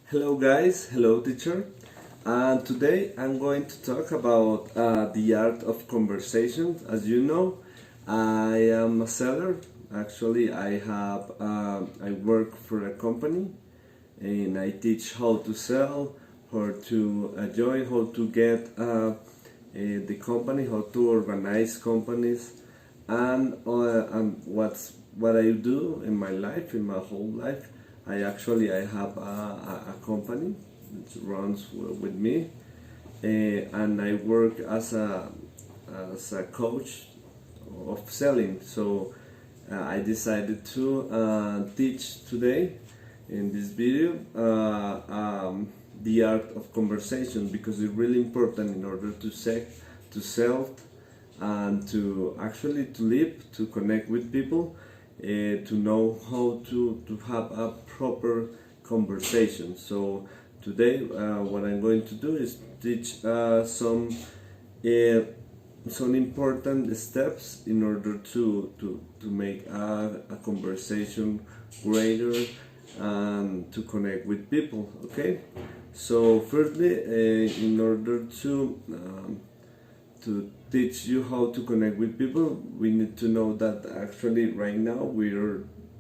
Hello guys, hello teacher. And today I'm going to talk about the art of conversation. As you know, I am a seller. Actually, I work for a company and I teach how to sell, how to join, how to get the company, how to organize companies, and what I do in my life, in my whole life. I have a company that runs with me, and I work as a coach of selling. So I decided to teach today in this video the art of conversation because it's really important in order to sell and to actually to live, to connect with people, to know how to have a proper conversation. So today what I'm going to do is teach uh, some important steps in order to make a conversation greater and to connect with people. Okay, so firstly, in order to teach you how to connect with people, we need to know that actually right now we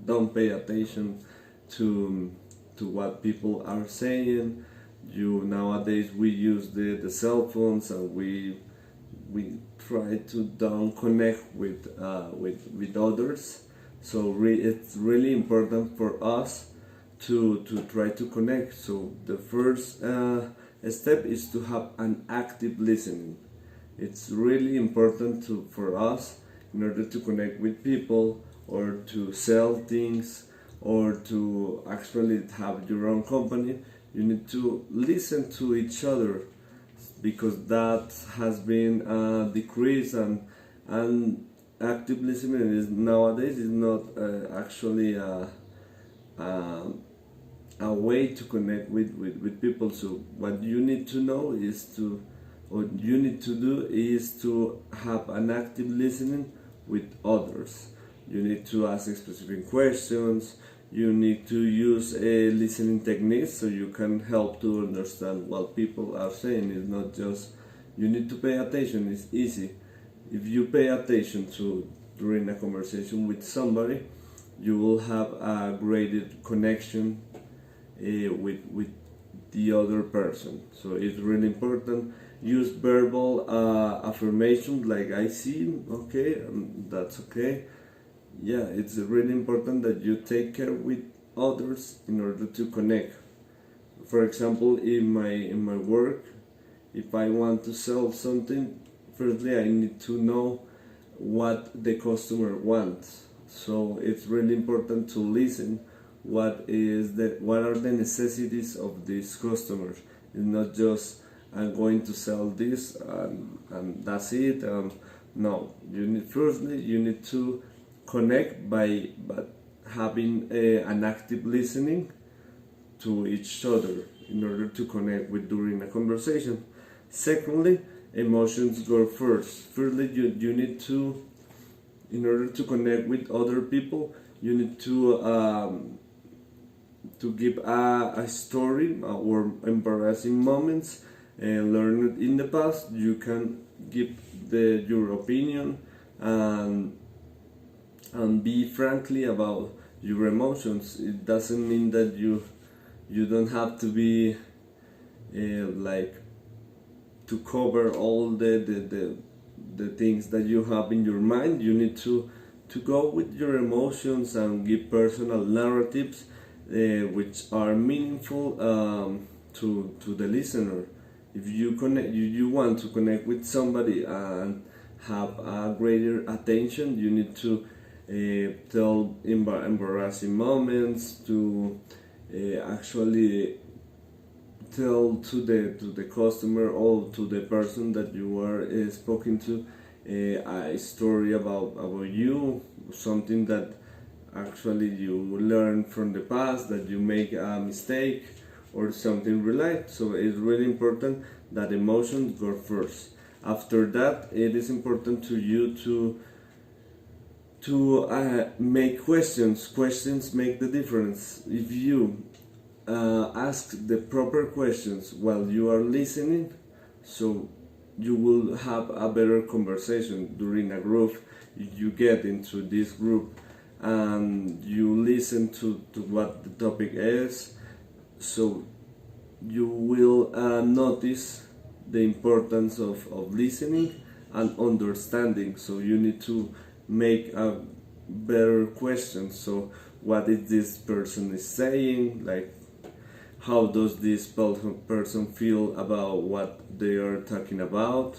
don't pay attention to what people are saying. You nowadays we use the cell phones and we try to don't connect with others. So it's really important for us to try to connect. So the first step is to have an active listening. It's really important for us in order to connect with people or to sell things or to actually have your own company. You need to listen to each other because that has been decreased, and active listening is nowadays is not actually a way to connect with people. So what you need to know is to what you need to do is to have an active listening with others. You need to ask specific questions. You need to use a listening techniques so you can help to understand what people are saying. It's not just you need to pay attention. It's easy. If you pay attention to during a conversation with somebody, you will have a greater connection with the other person. So it's really important. Use verbal affirmations like I see, okay, that's okay. Yeah, it's really important that you take care with others in order to connect. For example, in my work, if I want to sell something, firstly I need to know what the customer wants. So it's really important to listen what are the necessities of these customers. It's not just I'm going to sell this and that's it. No, you need to connect by having an active listening to each other in order to connect with during a conversation. Secondly, emotions go first. Firstly, you need to, in order to connect with other people, you need to give a story or embarrassing moments learned in the past. You can give your opinion and be frankly about your emotions. It doesn't mean that you don't have to be like to cover all the things that you have in your mind. You need to go with your emotions and give personal narratives which are meaningful to the listener. If you want to connect with somebody and have a greater attention, you need to tell embarrassing moments, to actually tell to the customer or to the person that you are speaking to a story about you, something that actually you learn from the past, that you make a mistake or something related. So it's really important that emotions go first. After that, it is important to you to make questions. Questions make the difference. If you ask the proper questions while you are listening, so you will have a better conversation during a group. If you get into this group and you listen to what the topic is, so you will notice the importance of listening and understanding. So you need to make a better question. So what is this person is saying, like how does this person feel about what they are talking about,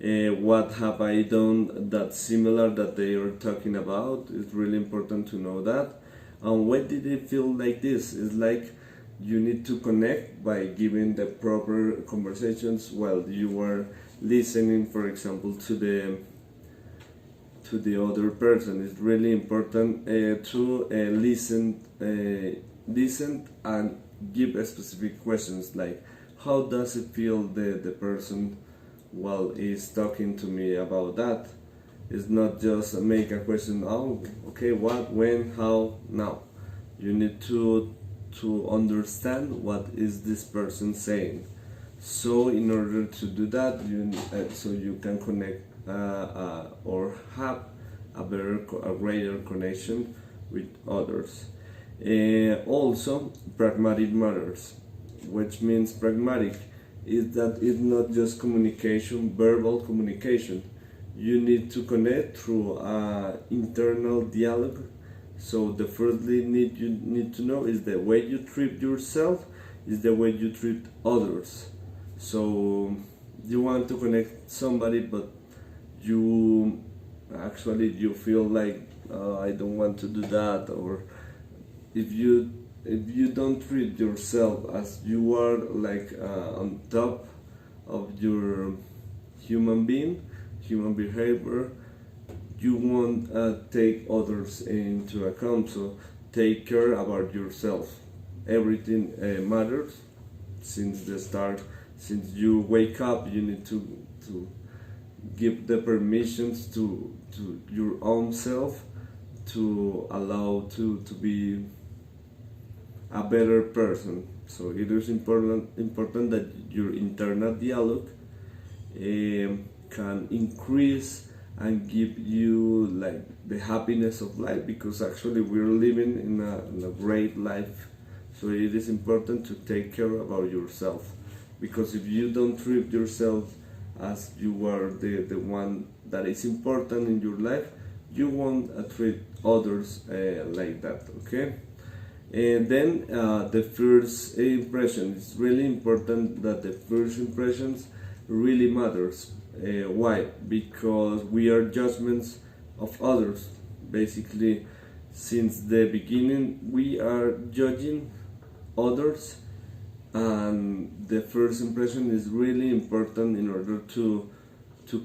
what have I done that's similar that they are talking about. It's really important to know that. And when did it feel like this? It's like you need to connect by giving the proper conversations while you are listening, for example, to the other person. It's really important to listen and give specific questions, like how does it feel the person while is talking to me about that. It's not just make a question, oh okay, what, when, how, now. You need to understand what is this person saying. So in order to do that, so you can connect or have a greater connection with others. Also, pragmatic matters. Which means pragmatic is that it's not just communication, verbal communication. You need to connect through internal dialogue. So the first thing you need to know is the way you treat yourself is the way you treat others. So you want to connect somebody, but you feel like I don't want to do that, or if you don't treat yourself as you are, like on top of your human behavior, you won't take others into account. So take care about yourself. Everything matters since the start. Since you wake up, you need to give the permissions to your own self to allow to be a better person. So it is important that your internal dialogue can increase and give you like the happiness of life, because actually we're living in a great life. So it is important to take care about yourself, because if you don't treat yourself as you are the one that is important in your life, you won't treat others like that. Okay. And then the first impression, it's really important that the first impressions really matters. Why? Because we are judgments of others. Basically, since the beginning, we are judging others, and the first impression is really important in order to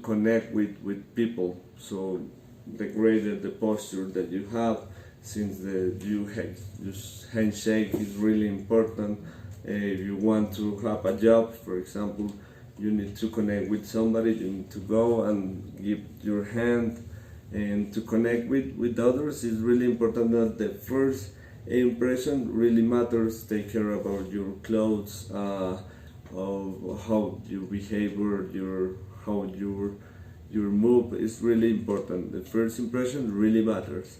connect with people. So the greater the posture that you have, since your handshake is really important. If you want to have a job, for example, you need to connect with somebody, you need to go and give your hand, and to connect with others is really important. That the first impression really matters. Take care about your clothes, of how your behavior, how your move is really important. The first impression really matters.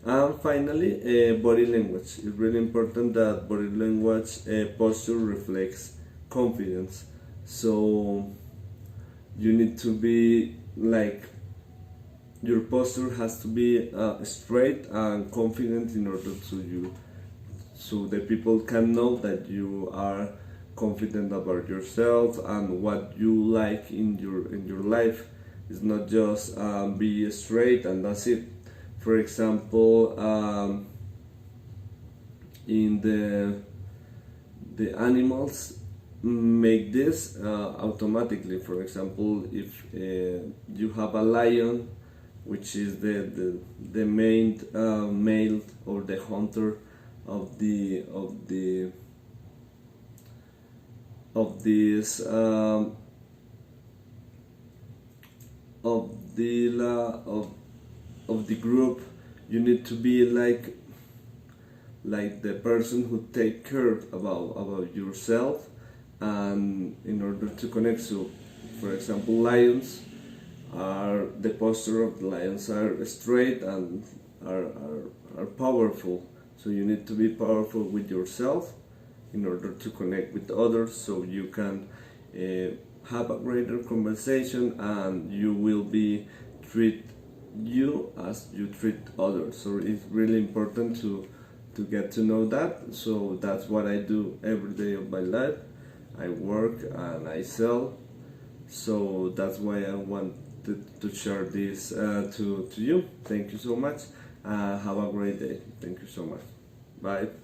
And finally, body language. It's really important that body language posture reflects confidence. So you need to be like, your posture has to be straight and confident in order to you, so that people can know that you are confident about yourself and what you like in your life. It's not just be straight and that's it. For example, in the animals make this automatically. For example, if you have a lion, which is the main male or the hunter of this of the group, you need to be like like the person who take care about yourself. And in order to connect, so for example, lions are, the posture of the lions are straight and are powerful. So you need to be powerful with yourself in order to connect with others, so you can have a greater conversation, and you will be treat you as you treat others. So it's really important to get to know that. So that's what I do every day of my life. I work and I sell. So that's why I wanted to share this to you. Thank you so much. Have a great day. Thank you so much. Bye.